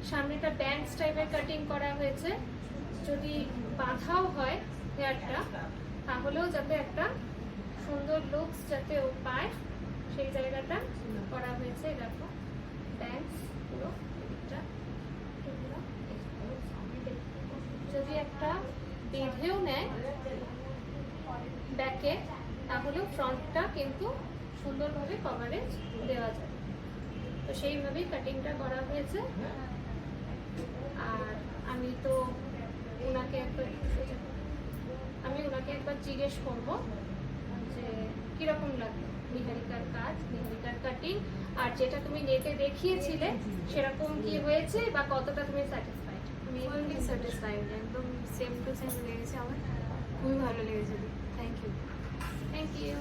সামনেটা ব্যান্ডস টাইপের কাটিং করা হয়েছে। যদি বাঁধাও হয় হেয়ারটা, তাহলেও যাতে একটা সুন্দর লুকস যাতে ও পায় সেই জায়গাটা করা হয়েছে। দেখো ব্যান্ডস পুরো দিকটা। যদি একটা বেঁধেও নেয় ব্যাকে, তাহলেও ফ্রন্টটা কিন্তু সুন্দরভাবে কভারেজ দেওয়া যায়। তো সেইভাবেই কাটিংটা করা হয়েছে। আর আমি ওনাকে একবার জিজ্ঞেস করবো যে কিরকম লাগলো নিহারিকার কাজ, নিহারিকার কাটিং, আর যেটা তুমি নেটে দেখিয়েছিলে সেরকম কি হয়েছে বা কতটা তুমি স্যাটিসফাইড? আমি ফুললি স্যাটিসফাইড, একদম সেম টু সেম লেগেছে আমার, খুবই ভালো লেগেছে। Thank you. Thank you.